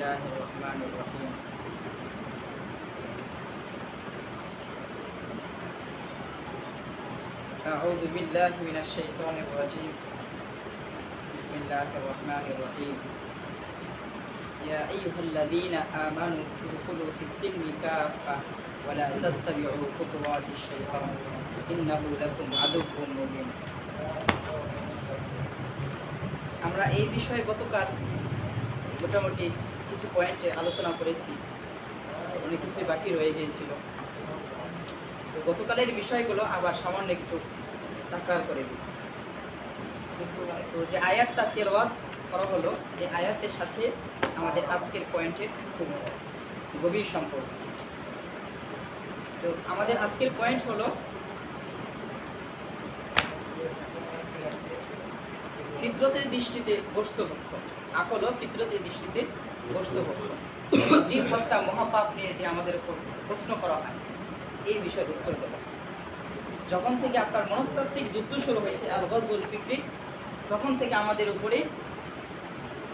الله الرحمن الرحيم أعوذ بالله من الشيطان الرجيم بسم الله الرحمن الرحيم يا أيها الذين آمنوا ادخلوا في السلم كافة ولا تتبعوا خطوات الشيطان إنه لكم عدو مبين। আমরা এই বিষয়ে গতকাল মোটামুটি কিছু পয়েন্টে আলোচনা করেছি, অনেক কিছুই বাকি রয়ে গিয়েছিল। তো গতকালের বিষয়গুলো আবার সামান্য একটু তাকরার করে দিই। তো যে আয়াতটা তেলাওয়াত করা হলো, এই আয়াতের সাথে আমাদের আজকের পয়েন্টের খুব গভীর সম্পর্ক। তো আমাদের আজকের পয়েন্ট হলো ফিতরতের দৃষ্টিতে গোশতভক্ষ। আকল ফিতরতের দৃষ্টিতে গোশতভক্ষ, জীব হত্যা মহাপাপ নিয়ে যে আমাদের উপর প্রশ্ন করা হয়, এই বিষয়ে উত্তর দেব। যখন থেকে আপনার মনস্তাত্ত্বিক যুদ্ধ শুরু হয়েছে আল গজবুল ফিকরি, তখন থেকে আমাদের উপরে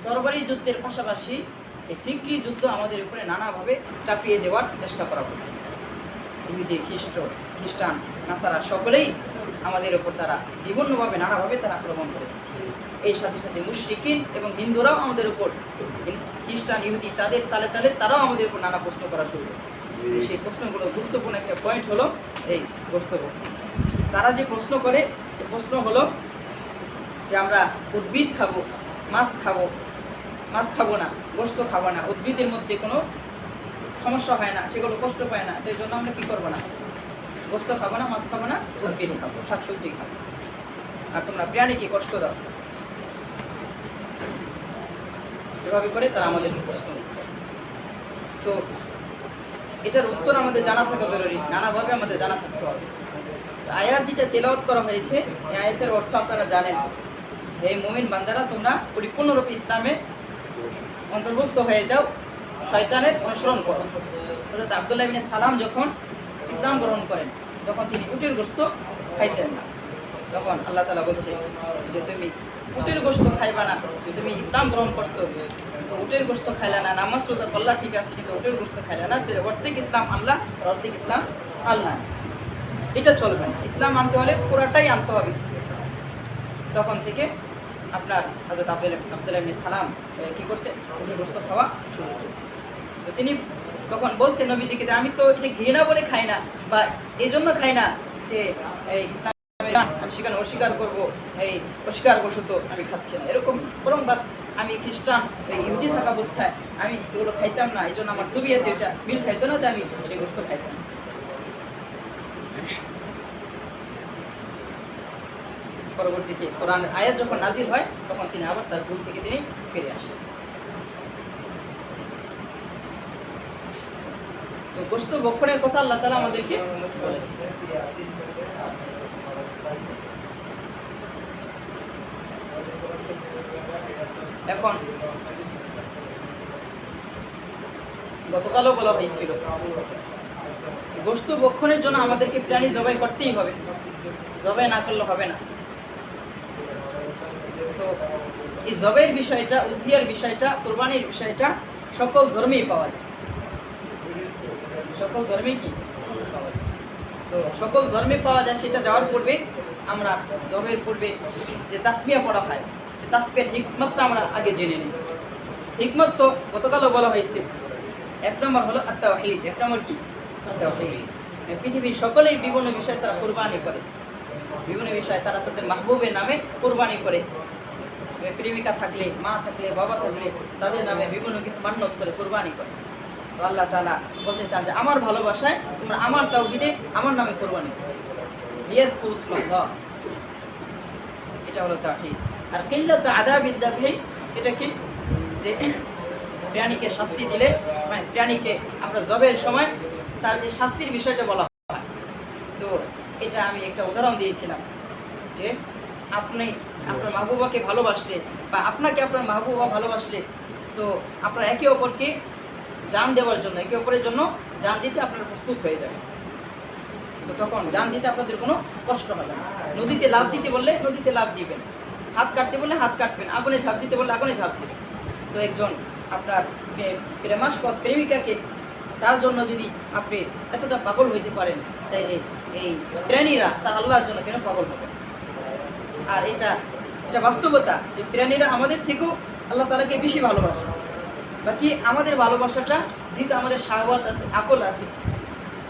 তরবারি যুদ্ধের পাশাপাশি এই ফিকরি যুদ্ধ আমাদের উপরে নানাভাবে চাপিয়ে দেওয়ার চেষ্টা করা হয়েছে। ইহুদি খ্রিস্টান নাসারা সকলেই আমাদের উপর তারা বিভিন্নভাবে নানাভাবে তারা আক্রমণ করেছে। এই সাথে সাথে মুশরিকিন এবং হিন্দুরাও আমাদের উপর, খ্রিস্টান ইহুদি তাদের তালে তালে তারাও আমাদের উপর নানা প্রশ্ন করা শুরু করেছে। সেই প্রশ্নগুলো গুরুত্বপূর্ণ একটা পয়েন্ট হলো এই গোশতভক্ষ। তারা যে প্রশ্ন করে, সে প্রশ্ন হলো যে আমরা উদ্ভিদ খাবো, মাছ খাবো না, গোশত খাবো না, উদ্ভিদের মধ্যে কোনো সমস্যা হয় না, সেগুলো কষ্ট পায় না, তো এই জন্য আমরা কী করবো না, গোশত খাবো না, মাছ খাবো না, উদ্ভিদ খাবো, শাকসবজি খাবো, আর তোমরা প্রাণীকে কষ্ট দাও। এভাবে করে তারা আমাদের প্রশ্ন। তো এটার উত্তর আমাদের জানা থাকা জরুরি, নানাভাবে আমাদের জানা থাকতে হবে। আয়াত যেটা তেলাওয়াত করা হয়েছে, এই আয়াতের অর্থ আপনারা জানেন। এই মুমিন বান্দারা, তোমরা পরিপূর্ণরূপে ইসলামে অন্তর্ভুক্ত হয়ে যাও, শয়তানের অনুসরণ করো। অর্থাৎ আব্দুল্লাহ ইবনে সালাম যখন ইসলাম গ্রহণ করেন, তখন তিনি উটের গোশত খাইতেন না। তখন আল্লাহ তাআলা বলছে যে তুমি উটের গোশত খাইবা না, তুমি ইসলাম গ্রহণ করছো, তো উটের গোশত খাইলা না, নামাজ রোজা করলা ঠিক আছে, কিন্তু উটের গোশত খাইলা না, অর্ধেক ইসলাম আল্লাহ, অর্ধেক ইসলাম আল্লাহ, এটা চলবে না। ইসলাম আনতে হলে পুরাটাই আনতে হবে। তখন থেকে আপনার হযরত আব্দুল্লাহ ইবনে সালাম কী করছে, উটের গোশত খাওয়া শুরু করছে। তো তিনি তখন বলছে নবীজিকে, আমি তো এটা ঘৃণা বলে খাই না, বা এই জন্য খাই না যে ইসলাম আমি সেখানে অস্বীকার করবো, এই অস্বীকারবশত আমি খাচ্ছি না, এরকম, বরং বাস আমি খ্রিস্টান ইহুদি থাকা অবস্থায় আমি এগুলো খাইতাম না, এই জন্য আমার তবিয়াতে এটা মিল খাইতো না, তাই আমি সেই গোশত খাইতাম না। পরবর্তীতে কোরআনের আয়াত যখন নাজিল হয়, তখন তিনি আবার তার ভুল থেকে তিনি ফিরে আসেন। তো গোশত ভক্ষণের কথা আল্লাহ তাআলা আমাদেরকে বলেছে। এখন গতকালও বলা হয়েছিল, গোশত ভক্ষণের জন্য আমাদেরকে প্রাণী জবাই করতেই হবে, জবাই না করলে হবে না। তো এই জবাইয়ের বিষয়টা, উযহিয়ার বিষয়টা, কুরবানির বিষয়টা সকল ধর্মেই পাওয়া যায়, সকল ধর্মে কি পাওয়া যায়। তো সকল ধর্মে পাওয়া যায়, সেটা যাওয়ার পূর্বে আমরা জবের পূর্বে যে তাসমিয়া পড়া হয়, সে তাসমিয়ার হিকমতটা আমরা আগে জেনে নিই। হিকমত তো গতকালও বলা হয়েছে। এক নম্বর হলো আত-তাওহীদ। এক নম্বর কি? আত-তাওহীদ। পৃথিবীর সকলেই বিভিন্ন বিষয়ে তারা কোরবানি করে, বিভিন্ন বিষয়ে তারা তাদের মাহবুবের নামে কোরবানি করে। প্রেমিকা থাকলে, মা থাকলে, বাবা থাকলে তাদের নামে বিভিন্ন কিছু মান্যত করে কোরবানি করে। তো আল্লাহ তাআলা বলতে চান যে আমার ভালোবাসায় তোমরা আমার তাওহীদে আমার নামে কোরবানি করো, লিয়াযকুরুল্লাহ, এটা হলো তাওহীদ। আর কিল্লাতু আযাবিদ যাবহি, এটা কি, যে প্রাণীকে শাস্তি দিলে, মানে প্রাণীকে আমরা জবের সময় তার যে শাস্তির বিষয়টা বলা হয়। তো এটা আমি একটা উদাহরণ দিয়েছিলাম যে আপনি আপনার মাহবুবাকে ভালোবাসলে, বা আপনাকে আপনার মাহবুবা ভালোবাসলে, তো আপনারা একে অপরকে জান দেওয়ার জন্য, একে অপরের জন্য জান দিতে আপনারা প্রস্তুত হয়ে যাবে। তো তখন জান দিতে আপনাদের কোনো কষ্ট হবে না। নদীতে লাফ দিতে বললে নদীতে লাফ দিবেন, হাত কাটতে বললে হাত কাটবেন, আগুনে ঝাঁপ দিতে বললে আগুনে ঝাঁপ দিবেন। তো একজন আপনার প্রেমাস্পদ প্রেমিকাকে তার জন্য যদি আপনি এতটা পাগল হইতে পারেন, তাইলে এই প্রাণীরা তার আল্লাহর জন্য কেন পাগল হবে? আর এটা বাস্তবতা যে প্রাণীরা আমাদের থেকেও আল্লাহ তাআলাকে বেশি ভালোবাসে। বাকি আমাদের ভালোবাসাটা যেহেতু আমাদের শাহওয়াত আছে, আকল আছে,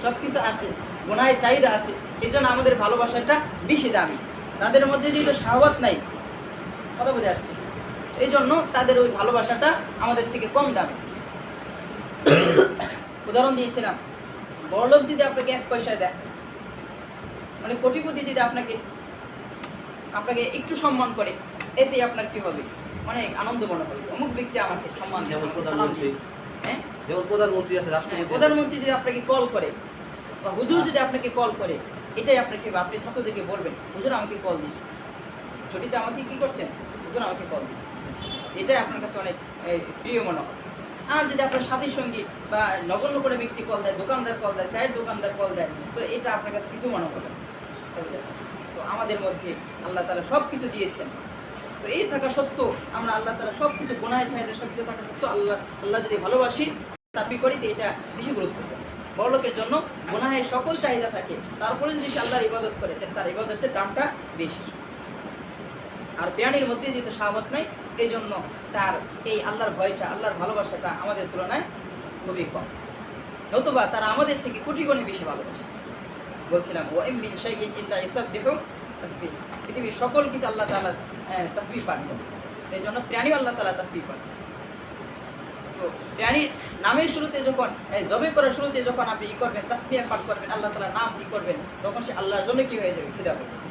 সব কিছু আছে, গুনাহের চাহিদা আছে, এই জন্য আমাদের ভালোবাসাটা বেশি দামি। তাদের মধ্যে যেহেতু শাহওয়াত নাই, কথা বুঝে আসছে, এই জন্য তাদের ওই ভালোবাসাটা আমাদের থেকে কম দামি। উদাহরণ দিয়েছিলাম, বড়লোক যদি আপনাকে 1 পয়সায় দেয়, মানে কোটিপতি যদি আপনাকে একটু সম্মান করে, এতে আপনার কি হবে? অনেক আনন্দ মনে হবে, অমুক ব্যক্তি আমাকে সম্মান দিয়েছে, সালাম দিয়েছে। হ্যাঁ, যেমন প্রধানমন্ত্রী আছে, রাষ্ট্রপতি, প্রধানমন্ত্রী যদি আপনাকে কল করে বা হুজুর যদি আপনাকে কল করে, এটাই আপনাকে, আপনি ছাত্রদেরকে বলবেন হুজুর আমাকে কল দিছে, ছুটিতে আমাকে কি করছেন, হুজুর আমাকে কল দিছে, এটাই আপনার কাছে অনেক প্রিয় মনে হয়। আর যদি আপনার সাথী সঙ্গী বা নগণ্য করে ব্যক্তি কল দেয়, দোকানদার কল দেয়, চায়ের দোকানদার কল দেয়, তো এটা আপনার কাছে কিছু মনে হবে না। তো আমাদের মধ্যে আল্লাহ তাআলা সব কিছু দিয়েছেন, তো এই থাকা সত্ত্বেও আমরা আল্লাহ তাআলা সব কিছু গুনাহের চাহিদা সব কিছু থাকা সত্ত্বেও আল্লাহ যদি ভালোবাসি, তাসবিহ করি, তো এটা বেশি গুরুত্বপূর্ণ। বড়লোকের জন্য গুনাহের সকল চাহিদা থাকে, তারপরে যদি সে আল্লাহর ইবাদত করে, তার ইবাদতের দামটা বেশি। আর প্রাণীর মধ্যে যেহেতু শাহওয়াত নাই, এই জন্য তার এই আল্লাহর ভয়টা, আল্লাহর ভালোবাসাটা আমাদের তুলনায় খুবই কম, নতুবা তারা আমাদের থেকে কোটি গুণে বেশি ভালোবাসে। বলছিলাম ওয়া ইন মিন শাইইন ইল্লা ইউসাব্বিহু তাসবিহ, পৃথিবীর সকল কিছু আল্লাহ তাআলার তাসবিহ পাঠ করে, এই জন্য প্রাণী আল্লাহ তাআলা তাসবিহ পাঠ। তো প্রাণীর নামের শুরুতে যখন জবে করার শুরুতে যখন আপনি করবেন, তাসবিহ পাঠ করবেন, আল্লাহ তাআলার নাম করবেন, তখন সে আল্লাহর জন্য কি হয়ে যাবে? ফিদা হয়ে যাবে।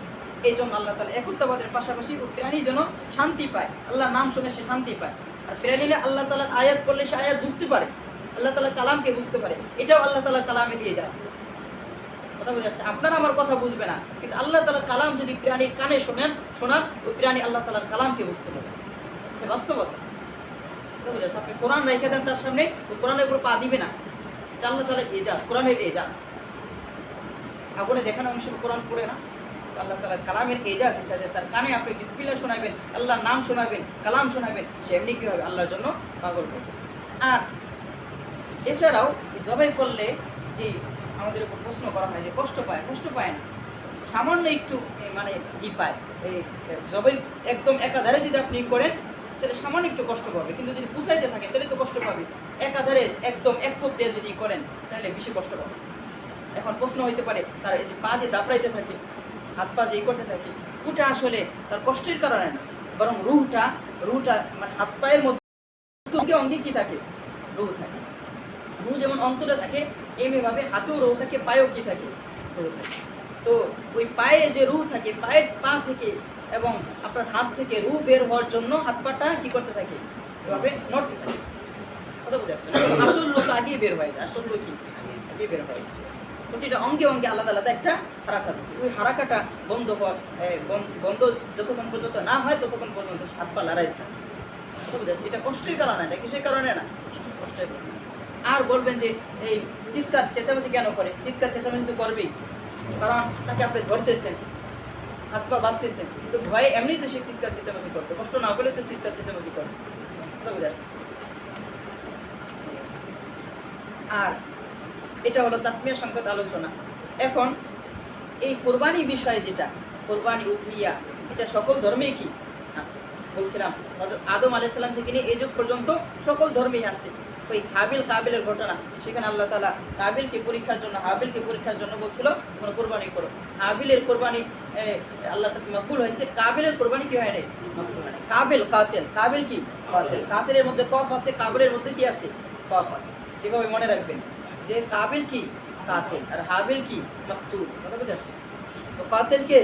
এই জন্য আল্লাহ তাআলা একত্ববাদের পাশাপাশি ও প্রাণী যেন শান্তি পায়, আল্লাহর নাম শুনে সে শান্তি পায়। আর প্রাণীরা আল্লাহ তাআলার আয়াত পড়লে সে আয়াত বুঝতে পারে, আল্লাহ তাআলার কালামকে বুঝতে পারে, এটাও আল্লাহ তাআলার কালামের এজাজ। কথা বুঝে আসছে? আপনারা আমার কথা বুঝবে না, কিন্তু আল্লাহ তাআলার কালাম যদি প্রাণীর কানে শোনান, ওই প্রাণী আল্লাহ তাআলার কালামকে বুঝতে পারে, এটা বাস্তবতা। কথা বুঝে আসছে? আপনি কোরআন রেখে দেন তার সামনে, ওই কোরআনের উপর পা দিবে না, এটা আল্লাহ তাআলার এজাজ, কোরআনের এজাজ। আগুনে দেখানো মানুষের কোরআন পড়ে না, আল্লাহ তাআলার কালামের এজাজ এটা, যে তার কানে আপনি বিসমিল্লাহ শোনাবেন, আল্লাহর নাম শোনাবেন, কালাম শোনাবেন, সে এমনি কী হবে? আল্লাহর জন্য পাগল হয়ে যাবে। আর এছাড়াও জবাই করলে যে আমাদের উপর প্রশ্ন করা হয় যে কষ্ট পায় না, সামান্য একটু মানে পায়। এই জবাই একদম একাধারে যদি আপনি করেন, তাহলে সামান্য একটু কষ্ট পাবে, কিন্তু যদি পুষাইতে থাকে তাহলে তো কষ্ট পাবে। একাধারে একদম এক কোপ দিয়ে যদি করেন, তাহলে বেশি কষ্ট পাবে। এখন প্রশ্ন হইতে পারে, তার এই যে পা যে দাপড়াইতে থাকে, হাত পা যে করতে থাকে, ওটা আসলে তার কষ্টের কারণে না, বরং রুহটা মানে হাত পায়ের মধ্যে অঙ্গে কি থাকে? রুহ থাকে। রুহ যেমন অন্তরে থাকে, এমনিভাবে হাতেও রুহ থাকে, পায়েও কি থাকে? রুহ থাকে। তো ওই পায়ে যে রুহ থাকে, পায়ের পা থেকে এবং আপনার হাত থেকে রুহ বের হওয়ার জন্য হাত পাটা কি করতে থাকে? এভাবে নড়তে থাকে। কথা বুঝে আসছে? আসল রুহ আগেই বের হয়ে যায়, আসল রুহ কি আগেই বের হয়ে যায়। প্রতিটা অঙ্গে অঙ্গে আলাদা আলাদা একটা হারাকা থাকে, ওই হারাকাটা বন্ধ যতক্ষণ পর্যন্ত না হয় ততক্ষণ পর্যন্ত হাত পা লড়াইতে থাকে। কথা বুঝে আসছে? এটা কষ্টের কারণে, এটা কিসের কারণে না? কষ্টের কারণে। আর বলবেন যে এই চিৎকার চেঁচামেচি কেন করে? চিৎকার চেঁচামেচি তো করবেই, কারণ তাকে আপনি ধরতেছেন, হাত পা বাঁধতেছেন, তো ভয়ে এমনি তো সে চিৎকার চেঁচামেচি করবে, কষ্ট না পেলে তো চিৎকার চেঁচামেচি করবে। কথা বুঝে আসছে? আর এটা হলো তাসমিয়া সংক্রান্ত আলোচনা। এখন এই কোরবানি বিষয়ে, যেটা কোরবানি উযহিয়া, এটা সকল ধর্মেই কি আছে? বলছিলাম হযরত আদম আলাইহিস সালাম থেকে নিয়ে এই যুগ পর্যন্ত সকল ধর্মেই আছে। ওই হাবিল কাবিলের ঘটনা, সেখানে আল্লাহ তাআলা হাবিলকে পরীক্ষার জন্য বলছিল তোমরা কোরবানি করো। হাবিলের কোরবানি আল্লাহর কাছে মকবুল হয়েছে, কাবিলের কোরবানি কি হয় নাই? মকবুল হয় নাই। কাবিল কি কাতিল, কাতিলের মধ্যে কফ আছে, কাবিলের মধ্যে কি আছে? কফ আছে। এভাবে মনে রাখবেন যে কাবিল কি কাতিল আর হাবিল কি মাকতুল। কথা বুঝতে পারছেন? তো কাতিল কে?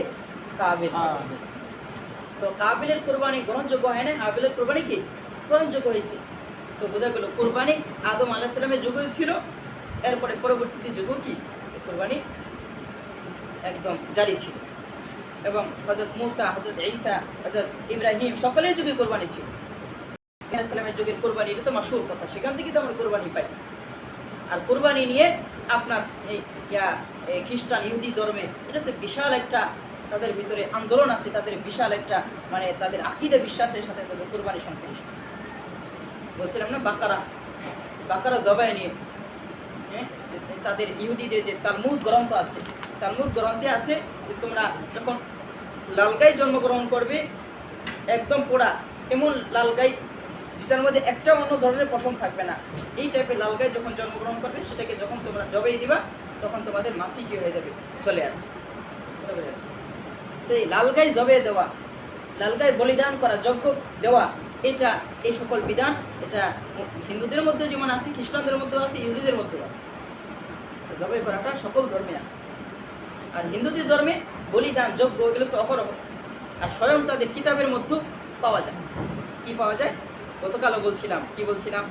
কাবিল। তো কাবিলের কোরবানি গ্রহণযোগ্য হয় না, হাবিলের কোরবানি কি গ্রহণযোগ্য হয়েছে। তো বোঝা গেল কোরবানি আদম আলাইহিস সালামের যুগেও ছিল, এরপরে পরবর্তীতে যুগেও কি কোরবানি একদম জারি ছিল, এবং হযরত মুসা, হযরত ঈসা, হযরত ইব্রাহিম সকলের যুগে কোরবানি ছিল। আলাইহিস সালামের যুগের কোরবানি, এটা তো মাশহুর কথা, সেখান থেকে তো আমরা কোরবানি পাই। আর কোরবানি নিয়ে আপনার এই খ্রিস্টান ইহুদি ধর্মে এটা তো বিশাল একটা, তাদের ভিতরে আন্দোলন আছে, তাদের বিশাল একটা মানে তাদের আকীদা বিশ্বাসের সাথে তাদের কোরবানি সংশ্লিষ্ট। বলছিলাম না বাকারা বাকারা জবাই নিয়ে, হ্যাঁ, তাদের ইহুদিদের যে তালমুদ গ্রন্থ আছে, তালমুদ গ্রন্থে আছে যে তোমরা যখন লালগাই জন্মগ্রহণ করবে একদম পোড়া, এমন লালগাই যেটার মধ্যে একটা অন্য ধরনের পশম থাকবে না, এই টাইপের লালগাই যখন জন্মগ্রহণ করবে সেটাকে যখন তোমরা জবাই দিবা তখন তোমাদের মাসি কি হয়ে যাবে, চলে আসবে। বুঝা যাচ্ছে? তো এই লালগাই জবে দেওয়া, লালগাই বলিদান করা, যজ্ঞ দেওয়া, এটা এই সকল বিধান এটা হিন্দুদের মধ্যে যেমন আছে, খ্রিস্টানদের মধ্যেও আছে, ইহুদিদের মধ্যেও আছে। জবাই করাটা সকল ধর্মে আছে। আর হিন্দুদের ধর্মে বলিদান যজ্ঞ এগুলো তো অহরহ, আর স্বয়ং তাদের কিতাবের মধ্যেও পাওয়া যায়। কি পাওয়া যায়? গতকালও বলছিলাম, কি বলছিলাম,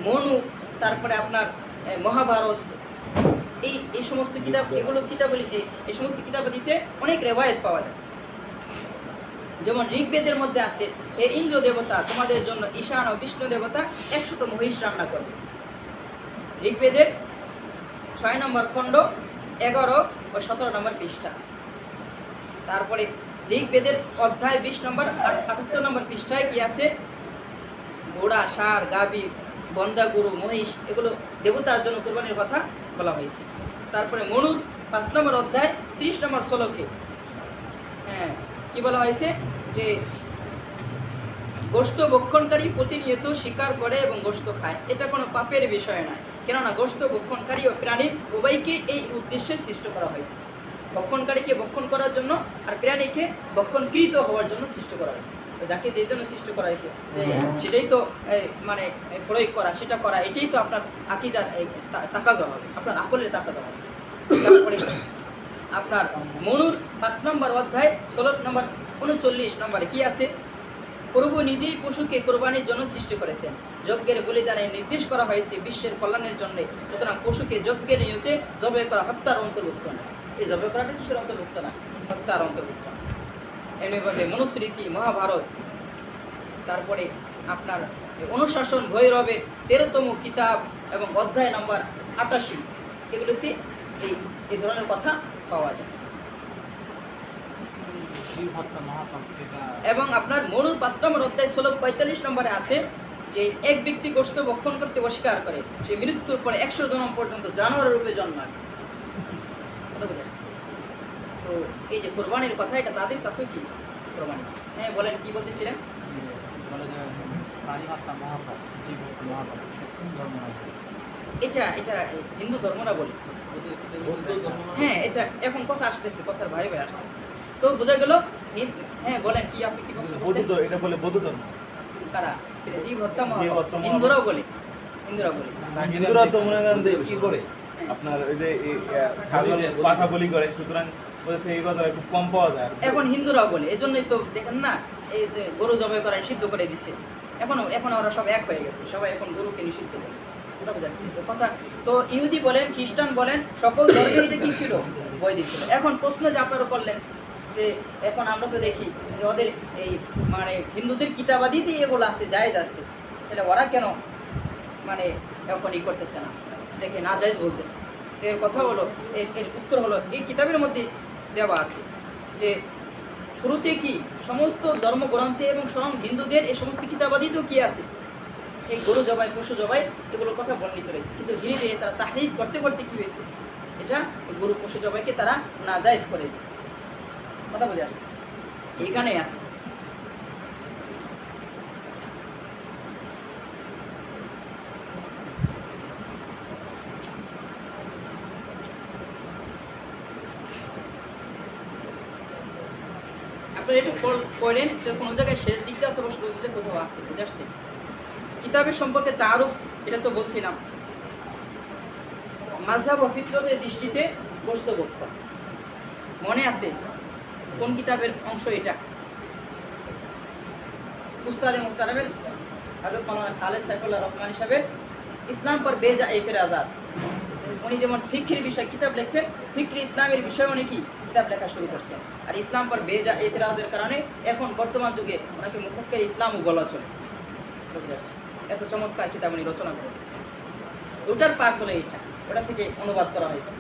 মনু, তারপরে আপনার মহাভারত, এই সমস্ত কিতাব, এগুলো কিতাবলি, এই সমস্ত কিতাবাদিতে অনেক রেওয়ায়েত পাওয়া যায়। যেমন ঋগ্বেদের মধ্যে আছে, হে ইন্দ্র দেবতা, তোমাদের জন্য ঈশান ও বিষ্ণু দেবতা 100 মহিষ রান্না করবে। ঋগ্বেদের 6 নম্বর খণ্ড 11 ও 17 নম্বর পৃষ্ঠা। তারপরে ঋগ্বেদের অধ্যায় 20 নম্বর 78 নম্বর পৃষ্ঠায় কি আছে, ঘোড়া, ষাঁড়, গাভী, বন্দা গরু, মহিষ এগুলো দেবতার জন্য কোরবানির কথা বলা হয়েছে। তারপরে মনুর 5 নম্বর অধ্যায় 30 নম্বর শ্লোকে, হ্যাঁ, কি বলা হয়েছে যে গোশত ভক্ষণকারী প্রতিনিয়ত শিকার করে এবং গোশত খায়, এটা কোনো পাপের বিষয় নয়, কেননা গোশত ভক্ষণকারী ও প্রাণী উভয়কে এই উদ্দেশ্যে সৃষ্ট করা হয়েছে। ভক্ষণকারীকে ভক্ষণ করার জন্য আর প্রাণীকে ভক্ষণকৃত হওয়ার জন্য সৃষ্টি করা হয়েছে। তো যাকে যে জন্য সৃষ্টি করা হয়েছে সেটাই তো মানে প্রয়োগ করা, সেটা করা, এটাই তো আপনার আকিদার তাকাজা হবে, আপনার আকলের তাকাজা হবে। তারপরে আপনার মনুর 5 নম্বর অধ্যায় 16 নম্বর 39 নম্বরে কি আছে, প্রভু নিজেই পশুকে কোরবানির জন্য সৃষ্টি করেছেন, যজ্ঞের বলিদানে নির্দেশ করা হয়েছে বিশ্বের কল্যাণের জন্য, সুতরাং পশুকে যজ্ঞের নিয়তে জবাই করা হত্যার অন্তর্ভুক্ত না। এই জবাই করাটা কিসের অন্তর্ভুক্ত না? হত্যার অন্তর্ভুক্ত না। এমনিভাবে মনুস্মৃতি, মহাভারত, তারপরে আপনার অনুশাসন ভৈরবের 13তম কিতাব এবং অধ্যায় নম্বর 88, এগুলোতে এই ধরনের কথা পাওয়া যায়। এবং আপনার মনুর 5 নম্বর অধ্যায় 45 নম্বরে আছে যে এক ব্যক্তি গোশত ভক্ষণ করতে অস্বীকার করে, সে মৃত্যুর পরে 100 জন্ম পর্যন্ত জানোয়ারের রূপে জন্মায়। কথা বুঝে আসছে? তো এই যে কোরবানির কথা, এটা তাদের কাছেও কি কোরবানি। হ্যাঁ বলেন, কি বলতেছিলেন? এটা এটা হিন্দু ধর্ম না বলে, হ্যাঁ, এটা এখন কথা আসতেছে, কথার ভাই ভাই আসতেছে। তো বোঝা গেল, হ্যাঁ বলেন, কি আপনি কি বলছেন? এটা বলে বৌদ্ধ ধর্ম। কারা? জীব হত্যা মহাপাপ, হিন্দুরাও বলে, হিন্দুরা বলে। হিন্দুরা তো মনে করেন যে কি করে আপনার ওই যে ছাগল পাঠা বলি করে, সুতরাং বলতে এই কথা খুব কম পাওয়া যায়। এখন হিন্দুরাও বলে, এজন্যই তো দেখেন না এই যে গরু জবাই করা সিদ্ধ করে দিছে, এখন ওরা সব এক হয়ে গেছে, সবাই এখন গরুকে নিষিদ্ধ করে। কথা বোঝাচ্ছি তো কথা। তো ইহুদি বলেন, খ্রিস্টান বলেন, সকল ধর্মে এটা কি ছিল? বৈদিক ছিল। এখন প্রশ্ন যে আপনারা করলেন যে এখন আমরা তো দেখি যে ওদের এই মানে হিন্দুদের কিতাবাদিতেই এগুলো আছে, জায়েজ আছে, তাহলে ওরা কেন মানে এখন ই করতেছে না, এটাকে না জায়েজ বলতেছে? এর কথা হলো, এর উত্তর হলো এই কিতাবের মধ্যে দেওয়া আছে যে শুরুতে কি সমস্ত ধর্মগ্রন্থে এবং স্বয়ং হিন্দুদের এই সমস্ত কিতাবাদিতেও কি আছে, এই গরু জবাই, পশু জবাই এগুলোর কথা বর্ণিত রয়েছে। কিন্তু ধীরে ধীরে তারা তাহরিফ করতে করতে কী হয়েছে, এটা গরু পশু জবাইকে তারা নাজায়েজ করে দিয়েছে। কথা বুঝে আসছে? এইখানেই আছে। আপনারা একটু পড়েন, কোনো জায়গায় শেষ দিকটা অথবা শুরু দিতে কোথাও আছে, বুঝে আসছে? কিতাবের সম্পর্কে তারুফ, এটা তো বলছিলাম, মাযহাব ও ফিতরতের দৃষ্টিতে গোশত ভক্ষণ। মনে আছে কোন কিতাবের অংশ এটা? উস্তাদে মুহতারামের হযরত মাওলানা খালেদ সাইফুল্লাহ রহমানী সাহেবের ইসলাম পর বেজা এতেরাজাত। উনি যেমন ফিকহির বিষয় কিতাব লিখছেন, ফিকহি ইসলামের বিষয়ে উনি কি কিতাব লেখা শুরু করছেন। আর ইসলাম পর বেজা এতেরাজের কারণে এখন বর্তমান যুগে ওনাকে মুফাক্কির ইসলামও বলা চলে। বুঝে আসছে? এত চমৎকার কিতাব উনি রচনা করেছেন। ওটার পাঠ হলো এটা, ওটা থেকে অনুবাদ করা হয়েছে।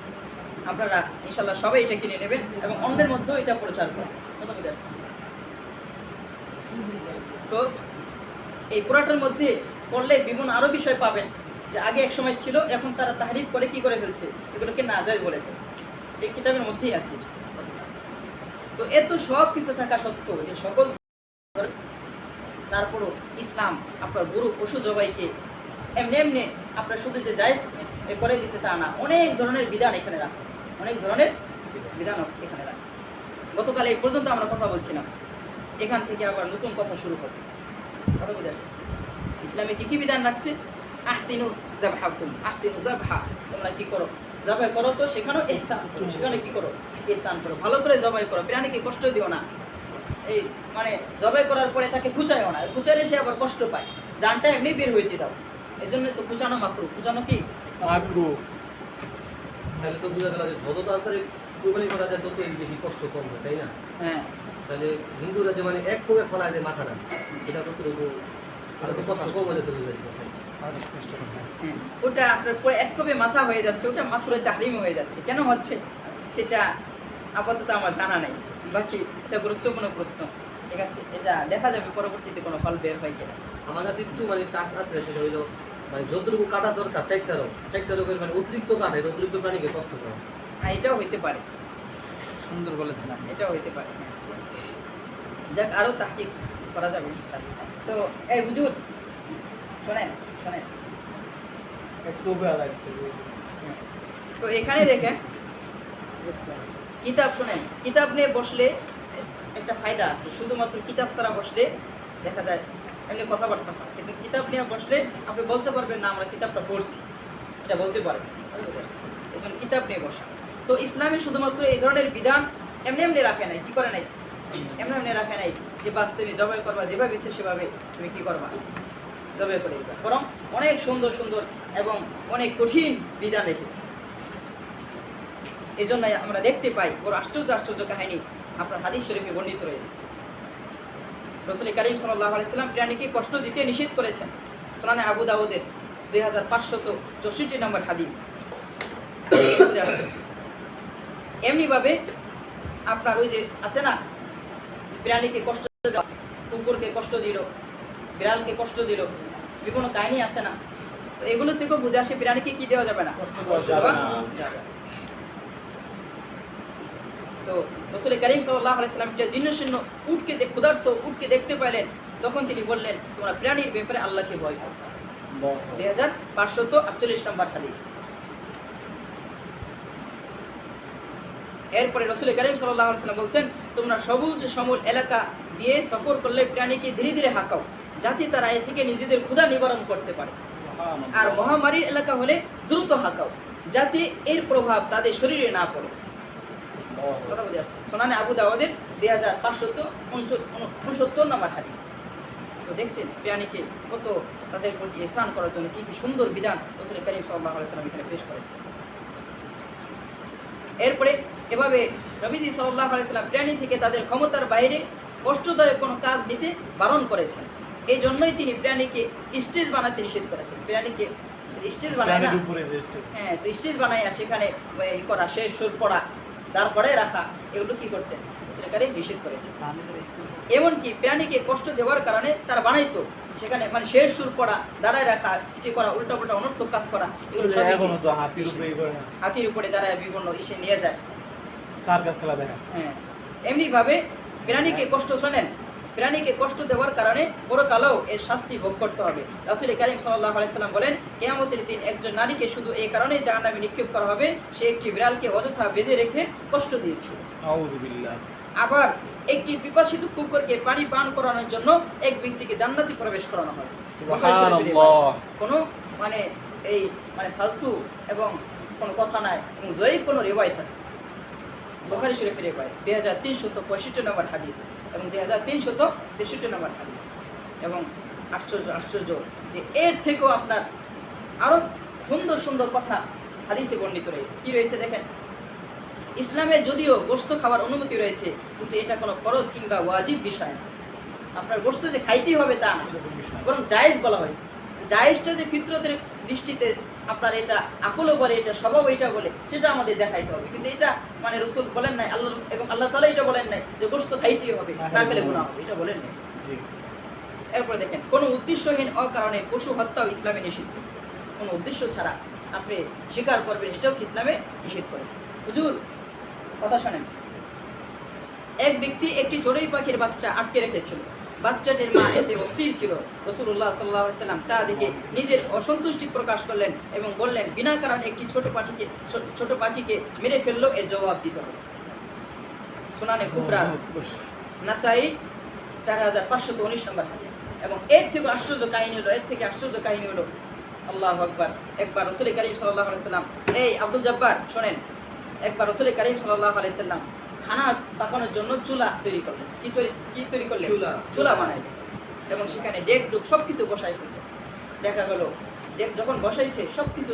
আপনারা ইনশাল্লাহ সবাই এটা কিনে নেবেন এবং অন্যের মধ্যেও এটা প্রচার করেন। কথা বুঝে আসছে? তো এই পুরাটার মধ্যে পড়লে বিভিন্ন আরও বিষয় পাবেন যে আগে এক সময় ছিল, এখন তারা তাহরিফ করে কি করে ফেলছে, এগুলোকে নাজায়েজ বলে ফেলছে। এই কিতাবের মধ্যেই আছে এটা। তো এত সব কিছু থাকা সত্ত্বেও যে সকল, তারপরও ইসলাম আপনার গরু পশু জবাইকে এমনি এমনি আপনার শুধু যে জায়েজ করে দিছে তা না, অনেক ধরনের বিধান এখানে রাখছে, অনেক ধরনের বিধান এখানে রাখছে। গতকাল এই পর্যন্ত আমরা কথা বলছিলাম, এখান থেকে আবার নতুন কথা শুরু হবে। কথা বুঝে আসছে? ইসলামে কী কী বিধান রাখছে? আহসিনু যাবহাকুম, আহসিনু যাবহা, তোমরা কী করো, জবাই করো, তো সেখানেও ইহসান করো, সেখানে কী করো, ইহসান করো, ভালো করে জবাই করো, প্রাণীকে কষ্ট দিও না। এই মানে জবাই করার পরে তাকে খুঁচাইও না, খুঁচাইলে সে আবার কষ্ট পায়, জানটা এমনি বের হইতে দাও। এই জন্য তো খুঁচানো মাকরু, খুঁচানো কি মাকরু। তাহলে তো বোঝা গেল যে যত তাড়াতাড়ি কোরবানি করা যায় তত বেশি কষ্ট কম হয়, তাই না? হ্যাঁ। তাহলে হিন্দুরা যে মানে এক কোবে ফেলা যায় মাথাটা, এটা কতটুকু, এটা তো কষ্ট কম হয়েছে বুঝে যাচ্ছে। হ্যাঁ, ওটা আপনার পরে এক কবে মাথা হয়ে যাচ্ছে, ওটা মাত্র তাহরিমি হয়ে যাচ্ছে। কেন হচ্ছে সেটা আপাতত আমার জানা নেই, বাকি এটা গুরুত্বপূর্ণ প্রশ্ন। ঠিক আছে, এটা দেখা যাবে পরবর্তীতে কোনো ফল বের হয় কিনা। আমার কাছে একটু মানে টাচ আছে, সেটা হইলো মানে যতটুকু কাটা দরকার চারটা রোগের মানে অতিরিক্ত কাটা, এটা অতিরিক্ত প্রাণীকে কষ্ট করে। হ্যাঁ, এটাও হইতে পারে, সুন্দর বলেছেন আপনি। এটাও হইতে পারে। যাক, আরও তাহকিক করা যাবে ইনশাআল্লাহ। তো এই হুজুর শোনেন শোনেন, একটু বেলা একটু। তো এখানে দেখেন কিতাব, শোনেন, কিতাব নিয়ে বসলে একটা ফায়দা আছে। শুধুমাত্র কিতাব ছাড়া বসলে দেখা যায় এমনি কথাবার্তা হয়, কিন্তু কিতাব নিয়ে বসলে আপনি বলতে পারবেন না আমরা কিতাবটা পড়ছি, এটা বলতে পারবেন। এই জন্য কিতাব নিয়ে বসা। তো ইসলামে শুধুমাত্র এই ধরনের বিধান এমনি এমনি রাখে নাই, কি করে নাই, এমনি এমনি রাখে নাই যে বাস তুমি জবাই করবা, যেভাবে ইচ্ছে সেভাবে তুমি কি করবা, জবাই করে দিবা, বরং অনেক সুন্দর সুন্দর এবং অনেক কঠিন বিধান রেখেছে। এই জন্য আমরা দেখতে পাই বড় আশ্চর্য আশ্চর্য কাহিনী আপনার হাদিস শরীফে বর্ণিত রয়েছে। রাসূল কারীম সাল্লাল্লাহু আলাইহি সাল্লাম প্রাণীকে কষ্ট দিতে নিষেধ করেছেন। সুনানে আবু দাউদের 2564 নম্বর হাদিস। এমনিভাবে আপনার ওই যে আছে না, প্রাণীকে কষ্ট দেওয়া, কুকুরকে কষ্ট দিল, বিড়ালকে কষ্ট দিল, বিভিন্ন কাহিনী আছে না, তো এগুলো থেকেও বুঝে আসে প্রাণীকে কি দেওয়া যাবে না, কষ্ট দেওয়া যাবে। তো রাসূল কারীম সাল্লাল্লাহু আলাইহি সাল্লাম জিন্ন উটকে ক্ষুধার্ত উটকে দেখতে পেলেন, তখন তিনি বললেন তোমরা প্রাণীর ব্যাপারে আল্লাহকে ভয় করো। 2548 নম্বর হাদিস। এরপরে রাসূল কারীম সাল্লাল্লাহু আলাইহি সাল্লাম বলছেন তোমরা সবুজ সমল এলাকা দিয়ে সফর করলে প্রাণীকে ধীরে ধীরে হাঁকাও, যাতে তারা এ থেকে নিজেদের ক্ষুধা নিবারণ করতে পারে। আর মহামারীর এলাকা হলে দ্রুত হাঁকাও, যাতে এর প্রভাব তাদের শরীরে না পড়ে। কথা বুঝে আসছে? সুনানে আবু দাউদের 2569 নম্বর হাদিস। তো দেখছেন প্রাণীকে কত তাদের প্রতি ইহসান করার জন্য কি কি সুন্দর বিধান রাসূল কারীম সাল্লাল্লাহু আলাইহি সাল্লাম এখানে পেশ করেছেন। এরপরে এভাবে নবীজি সাল্লাল্লাহু আলাইহি সাল্লাম প্রাণী থেকে তাদের ক্ষমতার বাইরে কষ্টদায়ক কোনো কাজ নিতে বারণ করেছেন। এই জন্যই তিনি প্রাণীকে স্টেজ বানাতে নিষেধ করেছেন। প্রাণীকে স্টেজ বানায় না, হ্যাঁ, তো স্টেজ বানায় না, সেখানে ই করা, শেষ সুর পড়া, তারপরে রাখা, এগুলো কি করছেন সেটাকে নিষেধ করেছে। এমনকি প্রাণীকে কষ্ট দেওয়ার কারণে তারা বানাইতো, সেখানে মানে শেষ সুর পড়া, দাঁড়ায় রাখা, কিছু করা, উল্টা পুল্টা অনর্থক কাজ করা, এগুলো সব হাতির উপরে দাঁড়ায় বিভিন্ন ইসে নিয়ে যায়, হ্যাঁ। এমনিভাবে প্রাণীকে কষ্ট, শোনেন, প্রাণীকে কষ্ট দেওয়ার কারণে পরকালেও এর শাস্তি ভোগ করতে হবে। রাসূল কারীম সাল্লাল্লাহু আলাইহি সাল্লাম বলেন কিয়ামতের দিন একজন নারীকে শুধু এই কারণেই জাহান্নামে নিক্ষেপ করা হবে সে একটি বিড়ালকে অযথা বেঁধে রেখে কষ্ট দিয়েছিল। আউযুবিল্লাহ। আবার একটি পিপাসিত কুকুরকে পানি পান করানোর জন্য এক ব্যক্তিকে জান্নাতে প্রবেশ করানো হয়। সুবহানাল্লাহ। কোনো মানে এই মানে ফালতু এবং কোনো কথা নাই এবং জয়ীফ কোনো রিওয়ায়াত থাকে। বুখারী শরীফের রিওয়ায়াত 2365 নম্বর হাদিস এবং 2363 নম্বর হাদিস। এবং আশ্চর্য আশ্চর্য যে এর থেকেও আপনার আরও সুন্দর সুন্দর কথা হাদিসে বর্ণিত রয়েছে। কি রয়েছে দেখেন, ইসলামে যদিও গোশত খাওয়ার অনুমতি রয়েছে, কিন্তু এটা কোনো ফরজ কিংবা ওয়াজিব বিষয় না। আপনার গোশত যে খাইতেই হবে তা না, বরং জায়েজ বলা হয়েছে। জায়েজটা যে ফিতরতের দৃষ্টিতে আপনার এটা আকলও বলে, এটা স্বভাব এটা বলে, সেটা আমাদের দেখাইতে হবে। কিন্তু এটা মানে রাসূল বলেন নাই, আল্লাহ এবং আল্লাহ তাআলা এটা বলেন নাই যে গোশত খাইতেই হবে, না খেলে গুনাহ হবে, এটা বলেন নাই। এরপর দেখেন কোনো উদ্দেশ্যহীন অকারণে পশু হত্যাও ইসলামে নিষিদ্ধ। কোনো উদ্দেশ্য ছাড়া আপনি শিকার করবেন, এটাও কি ইসলামে নিষেধ করেছে। হুজুর কথা শোনেন, এক ব্যক্তি একটি চড়ুই পাখির বাচ্চা আটকে রেখেছিল। বাচ্চাটির মা এতে অস্থির ছিল। রাসূলুল্লাহ সাল্লাল্লাহু আলাইহি সাল্লাম তা দেখে নিজের অসন্তুষ্টি প্রকাশ করলেন এবং বললেন, বিনা কারণে একটি ছোট পাখিকে মেরে ফেললো, এর জবাব দিতে হবে। সুনানে কুবরা নাসাই 4519 নম্বর হাদিস। এবং এর থেকে আশ্চর্য কাহিনী হলো আল্লাহু আকবার, একবার রাসূল করিম সাল্লাল্লাহু আলাইহি সাল্লাম, এই আব্দুল জব্বার শোনেন, একবার রাসূল করিম সাল্লাল্লাহু আলাইহি সাল্লাম খানা পাকানোর জন্য চুলা তৈরি করলেন। কি তৈরি করলেন? চুলা বানাইলেন এবং সেখানে ডেক ডুক সব কিছু বসাই ফেলছে। দেখা গেল ডেক যখন বসাইছে, সব কিছু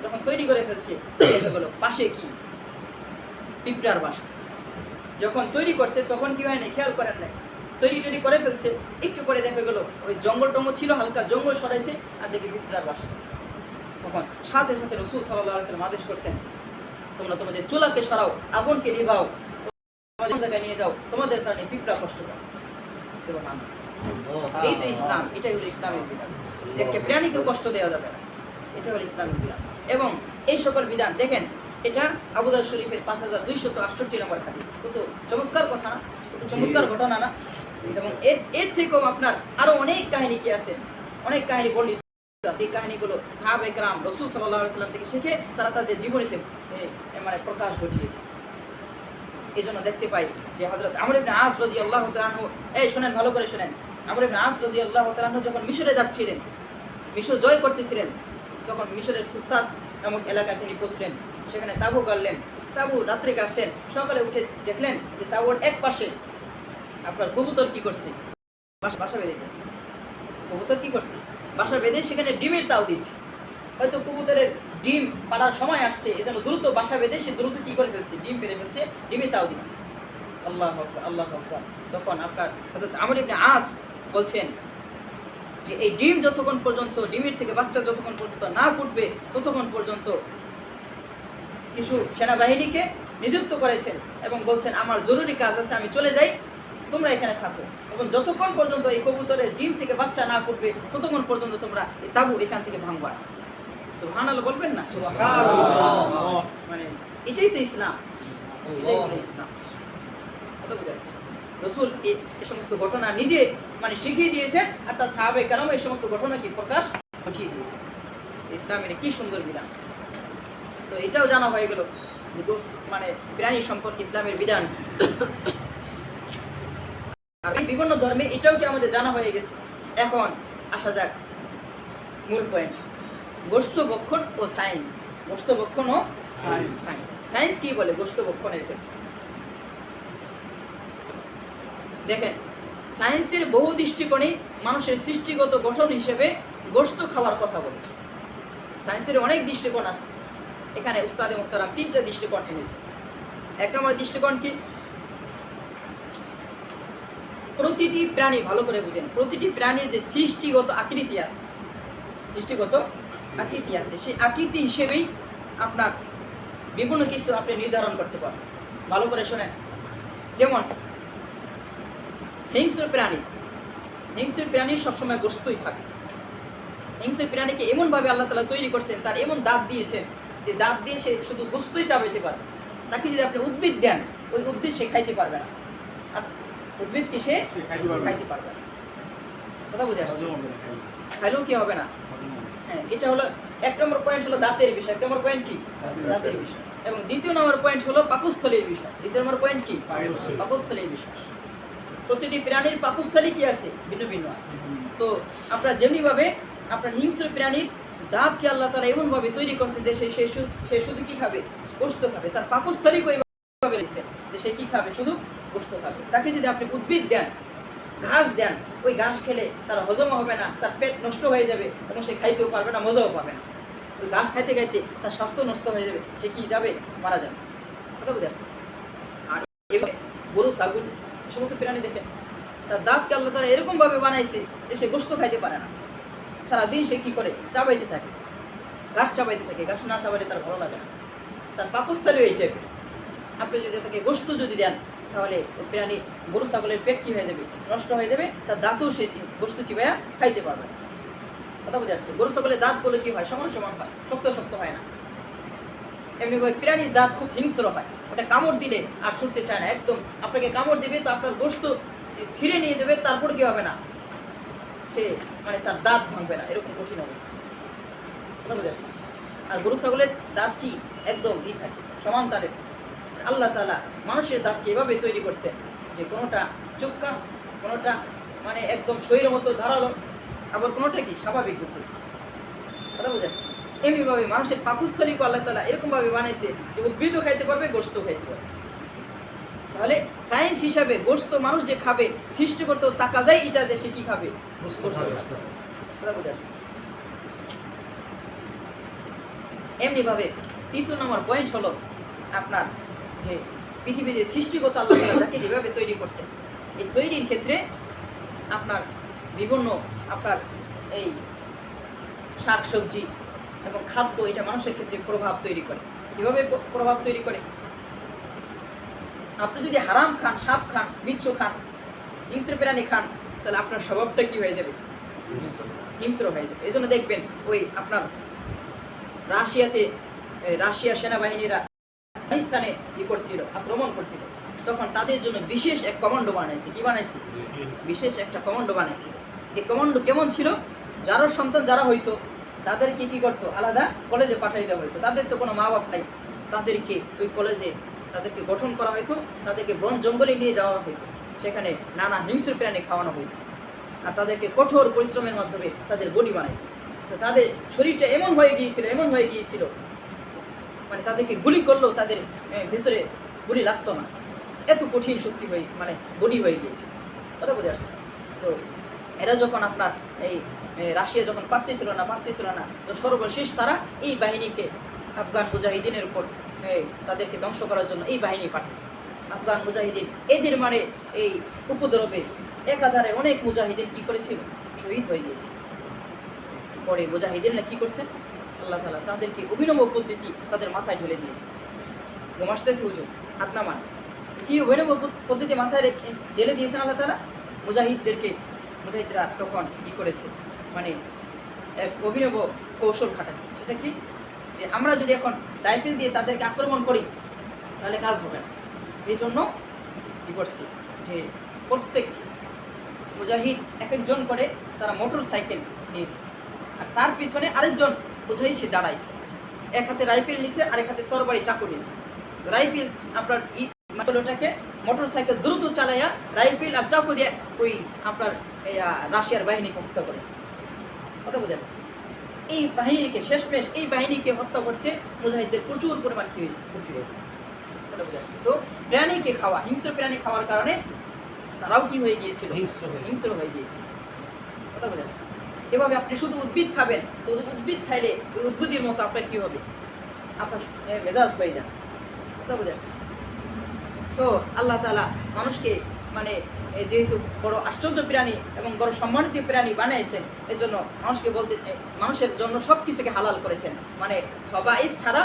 যখন তৈরি করে ফেলছে, দেখা গেল পাশে কি পিঁপড়ার বাসা। যখন তৈরি করছে তখন কি হয় না, খেয়াল করেন নাই, তৈরি করে ফেলছে, একটু পরে দেখা গেল ওই জঙ্গল টঙ্গল ছিল, হালকা জঙ্গল সরাইছে আর দেখি পিঁপড়ার বাসা। তখন সাথে সাথে রাসূল সাল্লাল্লাহু আলাইহি ওয়াসাল্লাম আদেশ করছেন, তোমরা তোমাদের চুলাকে সরাও, আগুনকে নিভাও, জায়গায় নিয়ে যাও, তোমাদের কারণে পিঁপড়া কষ্ট পায়। এই তো ইসলাম, এটাই হলো ইসলামের বিধান, যে একটা প্রাণীকে কষ্ট দেওয়া যাবে না, এটা হলো ইসলামের বিধান। এবং এই সকল বিধান দেখেন, এটা আবু দাউদ শরীফের 5268 নম্বর হাদিস। কত চমৎকার কথা না, কত চমৎকার ঘটনা না। এবং এর থেকেও আপনার আরো অনেক কাহিনী কি আছে, অনেক কাহিনী বর্ণিত। এই কাহিনীগুলো সাহাবায়ে কেরাম রাসূল সাল্লাল্লাহু আলাইহি ওয়াসাল্লাম থেকে শিখে তারা তাদের জীবনীতে মানে প্রকাশ ঘটিয়েছে। এই জন্য দেখতে পাই যে হযরত আমর ইবনে আস রাদিয়াল্লাহু তাআলা আনহু, এই শুনেন, ভালো করে শুনেন, আমর ইবনে আস রাদিয়াল্লাহু তাআলা আনহু যখন মিশরে যাচ্ছিলেন, মিশর জয় করতেছিলেন, তখন মিশরের ফুস্তাদ নামক এলাকায় তিনি পৌঁছলেন। সেখানে তাঁবু গাড়লেন, তাঁবু রাত্রে কাটছেন। সকালে উঠে দেখলেন যে তাঁবুর এক পাশে আপনার কবুতর কি করছে, বাসা বেঁধে গেছে। কবুতর কি করছে, বাসা বেঁধে সেখানে ডিমের তাও দিচ্ছে। হয়তো কবুতরের ডিম পাড়ার সময় আসছে, এজন্য দ্রুত বাসা বেঁধে সে দ্রুত কি করে ফেলছে, ডিম পেড়ে ফেলছে, ডিমে তাও দিচ্ছে। আল্লাহু আকবার, আল্লাহু আকবার। তখন আপনার হযরত আমর ইবনে আস বলছেন যে এই ডিম যতক্ষণ পর্যন্ত, ডিমের থেকে বাচ্চা যতক্ষণ পর্যন্ত না ফুটবে, ততক্ষণ পর্যন্ত কিছু সেনাবাহিনীকে নিযুক্ত করেছেন এবং বলছেন, আমার জরুরি কাজ আছে, আমি চলে যাই, তোমরা এখানে থাকো। এবং যতক্ষণ পর্যন্ত এই কবুতরের ডিম থেকে বাচ্চা না ফুটবে, ততক্ষণ পর্যন্ত তোমরা এই তাঁবু এখান থেকে ভাঙবা। সুবহানাল্লাহ বলবেন না? সুবহানাল্লাহ। মানে এটাই তো ইসলাম, এটাই হলো ইসলাম। কত বুঝা যাচ্ছে? রাসূল এই সমস্ত ঘটনা নিজে মানে শিখিয়ে দিয়েছেন, আর তার সাহাবায়ে কেরাম এই সমস্ত ঘটনা কি প্রকাশ ঘটিয়ে দিয়েছেন। ইসলামের কি সুন্দর বিধান। তো এটাও জানা হয়ে গেল যে মানে প্রাণী সম্পর্কে ইসলামের বিধান। আর এই বিভিন্ন ধর্মে এটাও কি আমাদের জানা হয়ে গেছে। এখন আসা যাক মূল পয়েন্ট, গোশত ভক্ষণ ও সায়েন্স। গোশত ভক্ষণ ও সায়েন্স কি বলে গোশত ভক্ষণের ক্ষেত্রে? দেখেন, সায়েন্সের বহু দৃষ্টিকোণে মানুষের সৃষ্টিগত গঠন হিসেবে গোশত খাওয়ার কথা বলে। সায়েন্সের অনেক দৃষ্টিকোণ আছে, এখানে উস্তাদে মুহতারাম 3টা দৃষ্টিকোণ এনেছে। এক নম্বর দৃষ্টিকোণ কি, প্রতিটি প্রাণী, ভালো করে বুঝেন, প্রতিটি প্রাণীর যে সৃষ্টিগত আকৃতি আছে, সেই আকৃতি হিসেবেই আপনার বিভিন্ন কিছু আপনি নির্ধারণ করতে পারেন। ভালো করে শোনেন, যেমন হিংস্র প্রাণী সবসময় গোশতই থাকে। হিংস্র প্রাণীকে এমনভাবে আল্লাহ তাআলা তৈরি করছেন, তার এমন দাঁত দিয়েছেন যে দাঁত দিয়ে সে শুধু গোশতই চাবাইতে পারে। তাকে যদি আপনি উদ্ভিদ দেন, ওই উদ্ভিদ সে খাইতে পারবে না, আর উদ্ভিদকে সে খাইতে পারবে না। কথা বুঝে আসছে? খাইলেও কি হবে না। হ্যাঁ, এটা হলো 1 নম্বর পয়েন্ট, হলো দাঁতের বিষয়। 1 নম্বর পয়েন্ট কি? দাঁতের বিষয়। এবং 2য় নম্বর পয়েন্ট হলো পাকস্থলীর বিষয়। 2য় নম্বর পয়েন্ট কি? পাকস্থলীর বিষয়। প্রতিটি প্রাণীর পাকস্থলী কি আছে? ভিন্ন ভিন্ন আছে। তো আপনার যেমনিভাবে আপনার হিংস্র প্রাণীর দাঁতকে আল্লাহ তাআলা এমনভাবে তৈরি করছে যে সে শুধু কি খাবে? গোশত খাবে। তার পাকস্থলীকে এইভাবে দিয়েছে যে সে কি খাবে? শুধু গোশত খাবে। তাকে যদি আপনি উদ্ভিদ দেন, ঘাস দেন, ওই ঘাস খেলে তার হজম হবে না, তার পেট নষ্ট হয়ে যাবে এবং সে খাইতেও পারবে না, মজাও পাবে না। ওই ঘাস খাইতে খাইতে তার স্বাস্থ্য নষ্ট হয়ে যাবে, সে কি যাবে? মারা যাবে। কথা বুঝে আসছে? আর এভাবে গরু, ছাগল, সমস্ত প্রাণী দেখেন, তার দাঁতকে আল্লাহ তাআলা এরকমভাবে বানাইছে যে সে গোশত খাইতে পারে না। সারাদিন সে কি করে? চাবাইতে থাকে, ঘাস চাবাইতে থাকে। ঘাস না চাবাইলে তার ভালো লাগে না। তার পাকস্থলী এই টাইপের। আপনি যদি তাকে গোশত যদি দেন, তাহলে ওই প্রাণী গরু ছাগলের পেট কি হয়ে যাবে, নষ্ট হয়ে যাবে, তার দাঁতও সে গোস্ত চিবাইয়া খাইতে পারবে না। কথা বুঝে আসছে? গরু ছাগলের দাঁতগুলো কি হয়, সমান সমান হয়, শক্ত শক্ত হয় না। এমনিভাবে প্রাণীর দাঁত খুব হিংস্র হয়, ওটা কামড় দিলে আর ছুটতে চায় না, একদম আপনাকে কামড় দিবে তো আপনার গোস্ত ছিঁড়ে নিয়ে যাবে, তারপর কি হবে না, সে মানে তার দাঁত ভাঙবে না, এরকম কঠিন অবস্থা। কথা বুঝে আসছে? আর গরু ছাগলের দাঁত কি একদম থাকে, সমান তালে। আল্লাহ তাআলা মানুষের দাঁতকে এভাবে তৈরি করছে যে কোনোটা চুক্কা, কোনোটা মানে একদম শরীরের মতো ধারালো, আবার কোনোটা কি স্বাভাবিক বুদ্ধি। কথা বুঝে আসছে? এমনিভাবে মানুষের পাকস্থলীকে আল্লাহ তাআলা এরকমভাবে বানাইছে যে উদ্ভিদও খাইতে পারবে, গোস্ত খাইতে পারবে। তাহলে সায়েন্স হিসাবে গোস্ত মানুষ যে খাবে, সৃষ্টি করতে টাকা যায় এটা যে সে কি খাবে, গোস্ত খাবে। কথা বুঝে আসছে? এমনিভাবে ৩য় নম্বর পয়েন্ট হলো আপনার যে পৃথিবী যে সৃষ্টিগত আল্লাহ তাআলা যাকে যেভাবে তৈরি করছে, এই তৈরির ক্ষেত্রে আপনার বিভিন্ন আপনার এই শাকসবজি এবং খাদ্য এটা মানুষের ক্ষেত্রে প্রভাব তৈরি করে। কীভাবে প্রভাব তৈরি করে? আপনি যদি হারাম খান, সাপ খান, বিচ্ছু খান, হিংস্র প্রাণী খান, তাহলে আপনার স্বভাবটা কি হয়ে যাবে, হিংস্র হয়ে যাবে। এই জন্য দেখবেন ওই আপনার রাশিয়াতে রাশিয়ার সেনাবাহিনীরা আফগানিস্তানে ই করছিল, আক্রমণ করছিল, তখন তাদের জন্য বিশেষ এক কমান্ডো বানাইছে। কি বানাইছে? বিশেষ একটা কমান্ডো বানাইছে। এই কমান্ডো কেমন ছিল? যারা সন্তান যারা হইতো তাদেরকে কি করতো, আলাদা কলেজে পাঠিয়ে দেওয়া হইতো। তাদের তো কোনো মা বাপ নাই, তাদেরকে ওই কলেজে তাদেরকে গঠন করা হইতো, তাদেরকে বন জঙ্গলে নিয়ে যাওয়া হইতো, সেখানে নানা হিংস্র প্রাণী খাওয়ানো হইতো, আর তাদেরকে কঠোর পরিশ্রমের মাধ্যমে তাদের বডি বানাইতো। তো তাদের শরীরটা এমন হয়ে গিয়েছিল মানে তাদেরকে গুলি করলেও তাদের ভেতরে গুলি লাগতো না, এত কঠিন শক্তি হয়ে মানে বডি হয়ে গিয়েছে। কথা বুঝে আসছে? তো এরা যখন আপনার এই রাশিয়া যখন পারতেছিল না, তো সর্বশেষ তারা এই বাহিনীকে আফগান মুজাহিদিনের উপর তাদেরকে ধ্বংস করার জন্য এই বাহিনী পাঠিয়েছে। আফগান মুজাহিদিন এদের মানে এই উপদ্রবে একাধারে অনেক মুজাহিদিন কি করেছিল, শহীদ হয়ে গিয়েছে। পরে মুজাহিদিনরা কি করছেন, আল্লাহ তাআলা তাদেরকে অভিনব পদ্ধতি তাদের মাথায় ঢেলে দিয়েছে। ঘুমাসতেছে হুজুর, হাত নামান। কি অভিনব পদ্ধতি মাথায় ঢেলে দিয়েছেন আল্লাহ তাআলা? মুজাহিদরা তখন কি করেছে, মানে এক অভিনব কৌশল খাটাচ্ছে। সেটা কি? যে আমরা যদি এখন রাইফেল দিয়ে তাদেরকে আক্রমণ করি তাহলে কাজ হবে না। এই জন্য কী করছে, যে প্রত্যেক মুজাহিদ এক একজন করে তারা মোটর সাইকেল নিয়েছে, আর তার পিছনে আরেকজন মুজাহিদ সে দাঁড়াইছে, এক হাতে রাইফেল নিছে, আরেক হাতে তরবারি চাকু নিয়েছে। রাইফেল আপনার ওটাকে মোটর সাইকেল দ্রুত চালাইয়া রাইফেল আর চাকু দিয়ে ওই আপনার রাশিয়ার বাহিনীকে হত্যা করেছে। কথা বোঝা যাচ্ছে? এই বাহিনীকে শেষমেশ এই বাহিনীকে হত্যা করতে মুজাহিদদের প্রচুর পরিমাণ ক্ষতি হয়েছে। কথা বোঝা যাচ্ছে? তো প্রাণীকে খাওয়া, হিংস্র প্রাণী খাওয়ার কারণে তারাও কি হয়ে গিয়েছিল, হিংস্র হয়ে গিয়েছিল। কথা বোঝা যাচ্ছে? এভাবে আপনি শুধু উদ্ভিদ খাবেন, শুধু উদ্ভিদ খাইলে ওই উদ্ভিদের মতো আপনার কি হবে, আপনার মেজাজ হয়ে যাবে। কথা বোঝা যাচ্ছে? তো আল্লাহ তাআলা মানুষকে মানে যেহেতু বড় আশ্চর্য প্রাণী এবং বড় সম্মানিত প্রাণী বানিয়েছেন, এর জন্য মানুষকে বলতে মানুষের জন্য সব কিছুকে হালাল করেছেন, মানে খাবাইস ছাড়া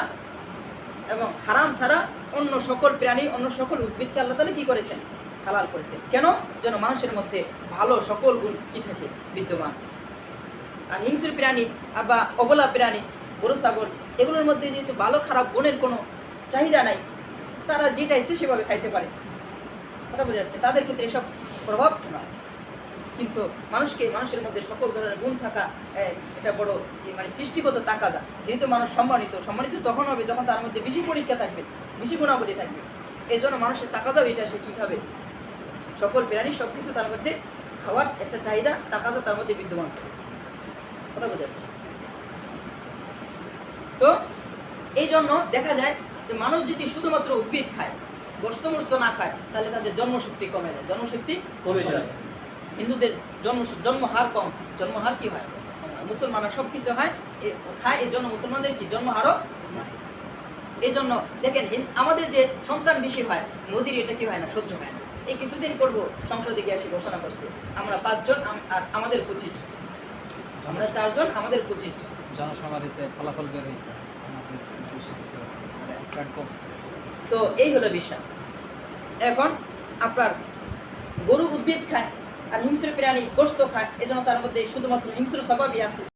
এবং হারাম ছাড়া অন্য সকল প্রাণী, অন্য সকল উদ্ভিদকে আল্লাহ তাআলা কি করেছেন, হালাল করেছেন। কেন? যেন মানুষের মধ্যে ভালো সকল গুণ কি থাকে, বিদ্যমান। আর হিংস্র প্রাণী বা অবলা প্রাণী, গরু ছাগল, এগুলোর মধ্যে যেহেতু ভালো খারাপ গুণের কোনো চাহিদা নাই, তারা যেটা ইচ্ছে সেভাবে খাইতে পারে। কথা বোঝা যাচ্ছে? তাদের ক্ষেত্রে এসব প্রভাব নয়। কিন্তু মানুষের মধ্যে সকল ধরনের গুণ থাকা এটা বড় মানে সৃষ্টিগত তাকাদা। যেহেতু মানুষ সম্মানিত তখন হবে যখন তার মধ্যে বেশি পরীক্ষা থাকবে, বেশি গুণাবলী থাকবে। এই জন্য মানুষের তাকাদাও এটা সে কী খাবে, সকল প্রাণী সব কিছু তার মধ্যে খাওয়ার একটা চাহিদা তাকাদা তার মধ্যে বিদ্যমান। কথা বোঝা যাচ্ছে? তো এই জন্য দেখা যায় যে মানুষ যদি শুধুমাত্র উদ্ভিদ খায়, গোস্ত না খায়, তাহলে তাদের জন্মশক্তি কমে যায়, কমে যায়। হিন্দুদের জন্মহার কম, জন্মহার কি হয়, মুসলমানরা সব কিছু হয় খায়, এই জন্য মুসলমানদের কি জন্মহারও। এই জন্য দেখেন আমাদের যে সন্তান বেশি হয়, মোদির এটা কি হয় না, সহ্য হয় না। এই কিছুদিন করবো সংসদে গিয়ে এসে ঘোষণা করছে আমরা 5 জন আর আমাদের 25, আমরা 4 জন আমাদের 25 জনসমাধিতে ফলাফল বের হয়েছে। তো এই হলো বিষয়। এখন আপনার গরু উদ্ভিদ খায় আর হিংস্র প্রাণী গোস্ত খায়, এজন্য তার মধ্যে শুধুমাত্র হিংস্র স্বভাবই আছে।